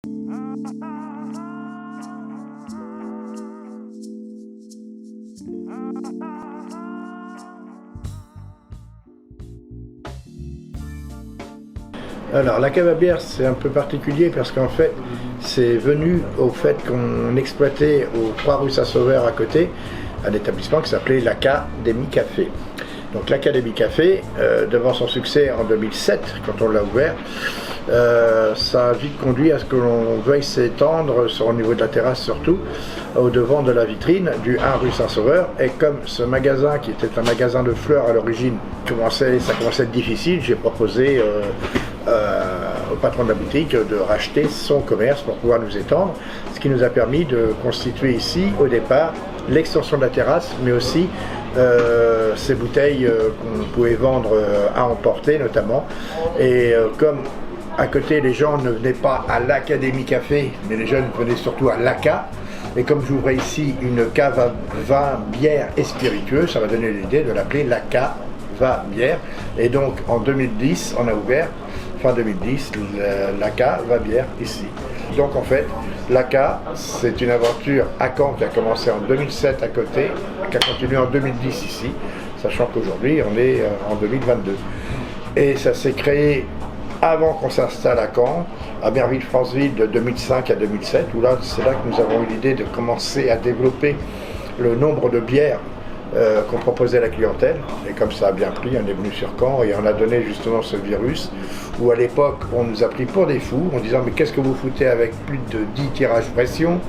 Alors la cave à bière, c'est un peu particulier parce qu'en fait c'est venu au fait qu'on exploitait aux 3 rue Saint-Sauveur à côté un établissement qui s'appelait l'Académie Café. Donc l'Académie Café, devant son succès en 2007 quand on l'a ouvert, ça a vite conduit à ce que l'on veuille s'étendre au niveau de la terrasse surtout, au devant de la vitrine du 1 rue Saint-Sauveur. Et comme ce magasin qui était un magasin de fleurs à l'origine, ça commençait à être difficile, j'ai proposé au patron de la boutique de racheter son commerce pour pouvoir nous étendre, ce qui nous a permis de constituer ici au départ l'extension de la terrasse, mais aussi ces bouteilles qu'on pouvait vendre à emporter notamment. Et comme à côté les gens ne venaient pas à l'Académie Café, mais les jeunes venaient surtout à l'ACA, et comme j'ouvrais ici une cave à vin, bière et spiritueux, ça m'a donné l'idée de l'appeler l'ACA va bière. Et donc en 2010 on a ouvert, fin 2010, l'ACA va bière ici. Donc en fait, l'ACA, c'est une aventure à Caen qui a commencé en 2007 à côté, qui a continué en 2010 ici, sachant qu'aujourd'hui on est en 2022. Et ça s'est créé avant qu'on s'installe à Caen, à Merville-Franceville de 2005 à 2007, où là, c'est là que nous avons eu l'idée de commencer à développer le nombre de bières qu'on proposait à la clientèle. Et comme ça a bien pris, on est venu sur Caen et on a donné justement ce virus, où à l'époque on nous a pris pour des fous en disant mais qu'est-ce que vous foutez avec plus de 10 tirages pression?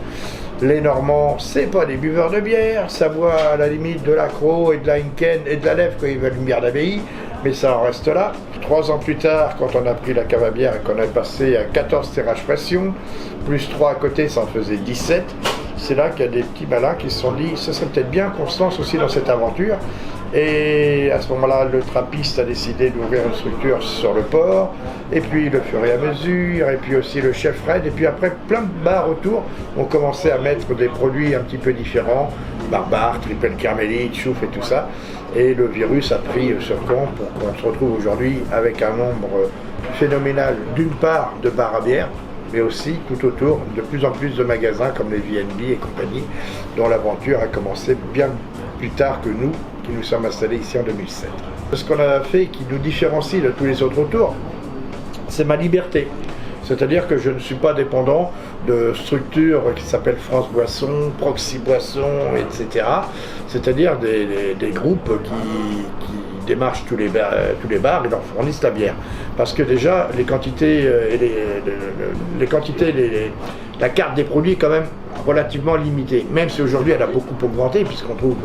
Les Normands, c'est pas des buveurs de bière, ça boit à la limite de l'accro et de la Henken et de la lèvre quand ils veulent une bière d'abbaye, mais ça en reste là. 3 ans plus tard, quand on a pris la cave à bière et qu'on est passé à 14 tirages pression, plus 3 à côté, ça en faisait 17. C'est là qu'il y a des petits malins qui se sont dit ce serait peut-être bien qu'on se lance aussi dans cette aventure. Et à ce moment-là, le trappiste a décidé d'ouvrir une structure sur le port, et puis le fur et à mesure, et puis aussi le chef Fred, et puis après plein de bars autour ont commencé à mettre des produits un petit peu différents, Barbare, Triple Carmélite, Chouf et tout ça. Et le virus a pris sur compte pour qu'on se retrouve aujourd'hui avec un nombre phénoménal d'une part de bars à bière, mais aussi tout autour de plus en plus de magasins comme les VNB et compagnie, dont l'aventure a commencé bien plus tard que nous, qui nous sommes installés ici en 2007. Ce qu'on a fait qui nous différencie de tous les autres autour, c'est ma liberté. C'est-à-dire que je ne suis pas dépendant de structures qui s'appellent France Boisson, Proxy Boisson, etc. C'est-à-dire des groupes qui démarchent tous les bars et leur fournissent la bière. Parce que déjà, les quantités la carte des produits est quand même relativement limitée. Même si aujourd'hui elle a beaucoup augmenté, puisqu'on trouve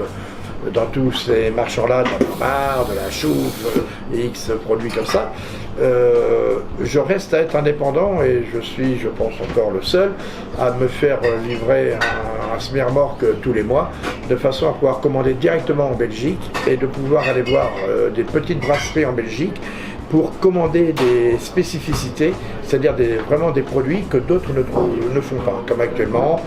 dans tous ces marchands-là, dans le bar, de la chouffe, X produits comme ça, je reste à être indépendant et je suis, je pense, encore le seul à me faire livrer un semi-remorque tous les mois, de façon à pouvoir commander directement en Belgique et de pouvoir aller voir des petites brasseries en Belgique pour commander des spécificités, c'est-à-dire vraiment des produits que d'autres ne font pas. Comme actuellement,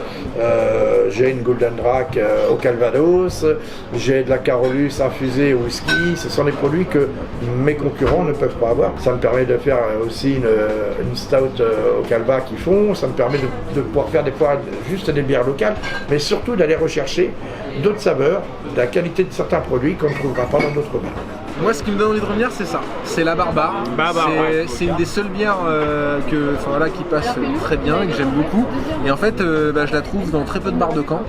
j'ai une Golden Drac au Calvados, j'ai de la Carolus infusée au whisky, ce sont des produits que mes concurrents ne peuvent pas avoir. Ça me permet de faire aussi une stout au Calva qu'ils font, ça me permet de pouvoir faire des fois juste des bières locales, mais surtout d'aller rechercher d'autres saveurs, de la qualité de certains produits qu'on ne trouvera pas dans d'autres bières. Moi, ce qui me donne envie de revenir, c'est ça. C'est la Barbare. C'est une des seules bières qui passe très bien et que j'aime beaucoup. Et en fait, je la trouve dans très peu de bars de Caen.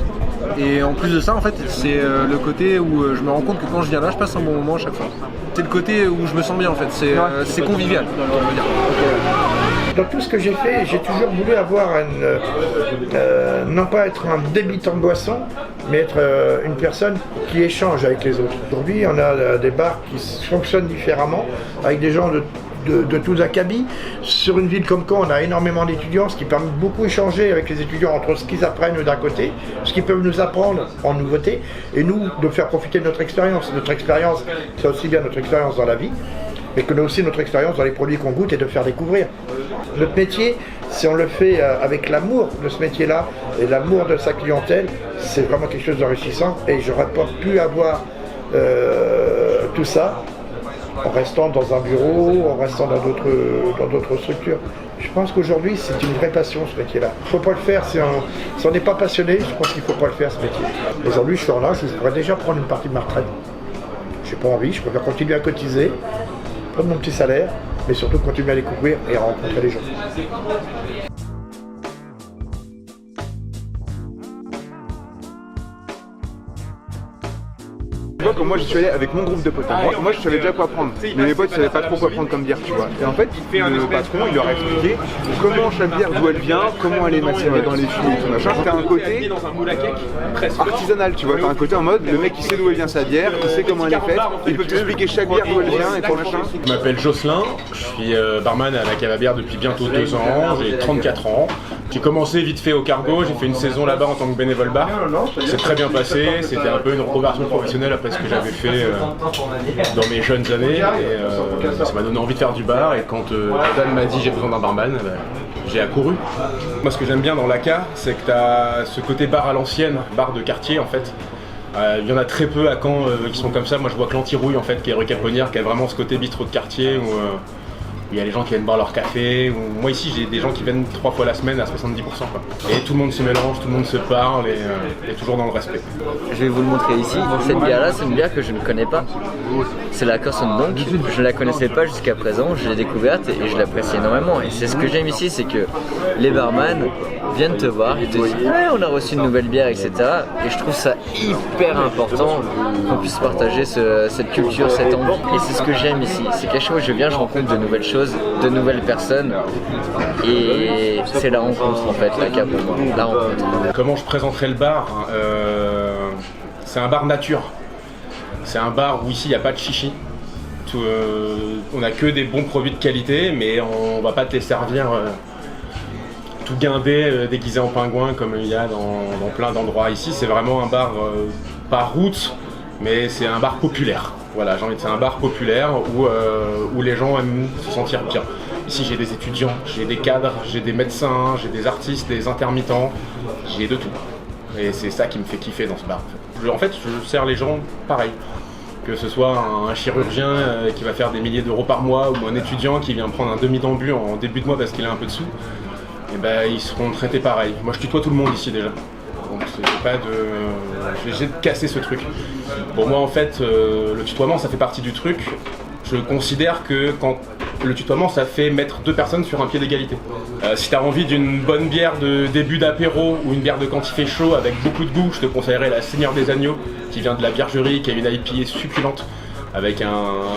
Et en plus de ça, en fait, c'est le côté où je me rends compte que quand je viens là, je passe un bon moment à chaque fois. C'est le côté où je me sens bien, en fait. C'est convivial, on va dire. Dans tout ce que j'ai fait, j'ai toujours voulu avoir non pas être un débitant de boisson, mais être une personne qui échange avec les autres. Aujourd'hui, on a des bars qui fonctionnent différemment, avec des gens de tous acabits. Sur une ville comme Caen, on a énormément d'étudiants, ce qui permet de beaucoup échanger avec les étudiants entre ce qu'ils apprennent d'un côté, ce qu'ils peuvent nous apprendre en nouveauté, et nous, de faire profiter de notre expérience. Notre expérience, c'est aussi bien notre expérience dans la vie, mais que nous aussi notre expérience dans les produits qu'on goûte et de faire découvrir. Notre métier, si on le fait avec l'amour de ce métier-là et l'amour de sa clientèle, c'est vraiment quelque chose d'enrichissant et j'aurais pas pu avoir tout ça en restant dans un bureau, en restant dans d'autres structures. Je pense qu'aujourd'hui, c'est une vraie passion, ce métier-là. Il ne faut pas le faire, si on n'est pas passionné, je pense qu'il ne faut pas le faire, ce métier. Aujourd'hui, je suis en âge où je pourrais déjà prendre une partie de ma retraite. Je n'ai pas envie, je préfère continuer à cotiser, prendre mon petit salaire, mais surtout continuer à découvrir et à rencontrer les gens. Tu vois, comme moi, je suis allé avec mon groupe de potes. Moi, je savais déjà quoi prendre. Mais mes potes ne savaient pas trop quoi prendre comme bière, tu vois. Et en fait, le patron, il leur a expliqué comment chaque bière, d'où elle vient, comment elle est macérée dans les fûts et tout machin. T'as un côté artisanal, tu vois. T'as un côté en mode, le mec, il sait d'où elle vient sa bière, il sait comment elle est faite, il peut t'expliquer chaque bière d'où elle vient et pour machin. Je m'appelle Jocelyn, je suis barman à la cave à bière depuis bientôt 2 ans, j'ai 34 ans. J'ai commencé vite fait au Cargo, j'ai fait une saison là-bas en tant que bénévole bar. C'est très bien passé, c'était un peu une reconversion professionnelle après ce que j'avais fait dans mes jeunes années. Et ça m'a donné envie de faire du bar et quand Dan m'a dit j'ai besoin d'un barman, j'ai accouru. Moi ce que j'aime bien dans l'ACA, c'est que tu as ce côté bar à l'ancienne, bar de quartier en fait. Il y en a très peu à Caen qui sont comme ça. Moi je vois que l'Antirouille en fait, qui est rue Caponnière, qui a vraiment ce côté bistrot de quartier où il y a les gens qui viennent boire leur café. Moi ici j'ai des gens qui viennent 3 fois la semaine à 70%. Quoi. Et tout le monde se mélange, tout le monde se parle et toujours dans le respect. Je vais vous le montrer ici. Cette bière-là, c'est une bière que je ne connais pas. C'est la Corson Donk. Je ne la connaissais pas jusqu'à présent. Je l'ai découverte et je l'apprécie énormément. Et c'est ce que j'aime ici, c'est que les barman viennent te voir et te disent ouais, on a reçu une nouvelle bière, etc. Et je trouve ça hyper important qu'on puisse partager cette culture, cette envie. Et c'est ce que j'aime ici. C'est qu'à chaque fois que je viens, je rencontre de nouvelles choses, de nouvelles personnes. Et c'est la rencontre en fait, la cave pour moi. La rencontre. Comment je présenterai le bar c'est un bar nature. C'est un bar où ici il n'y a pas de chichi. On n'a que des bons produits de qualité, mais on va pas te les servir tout guindé, déguisé en pingouin comme il y a dans plein d'endroits. Ici c'est vraiment un bar pas roots, mais c'est un bar populaire. Voilà, j'ai envie de dire, c'est un bar populaire où les gens aiment se sentir bien. Ici j'ai des étudiants, j'ai des cadres, j'ai des médecins, j'ai des artistes, des intermittents, j'ai de tout. Et c'est ça qui me fait kiffer dans ce bar. En fait, je sers les gens pareil. Que ce soit un chirurgien qui va faire des milliers d'euros par mois ou un étudiant qui vient prendre un demi-d'ambu en début de mois parce qu'il a un peu de sous, et ben ils seront traités pareil. Moi je tutoie tout le monde ici déjà. Donc j'ai de casser ce truc. Pour moi en fait, le tutoiement ça fait partie du truc. Je considère que quand le tutoiement ça fait mettre 2 personnes sur un pied d'égalité. Si tu as envie d'une bonne bière de début d'apéro ou une bière de quand il fait chaud avec beaucoup de goût, je te conseillerais la Seigneur des Agneaux qui vient de la Viergerie, qui a une IPA succulente avec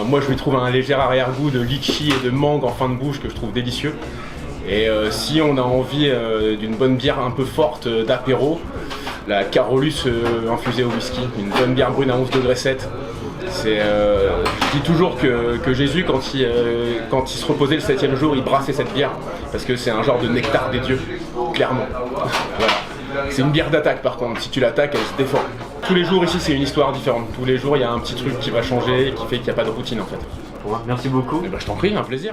moi je lui trouve un léger arrière-goût de litchi et de mangue en fin de bouche que je trouve délicieux. Et si on a envie d'une bonne bière un peu forte d'apéro, la Carolus infusée au whisky, une bonne bière brune à 11,7 degrés. Je dis toujours que Jésus, quand il se reposait le 7e jour, il brassait cette bière, parce que c'est un genre de nectar des dieux, clairement. Voilà. C'est une bière d'attaque par contre, si tu l'attaques, elle se défend. Tous les jours ici, c'est une histoire différente. Tous les jours, il y a un petit truc qui va changer, qui fait qu'il n'y a pas de routine en fait. Merci beaucoup. Et je t'en prie, un plaisir.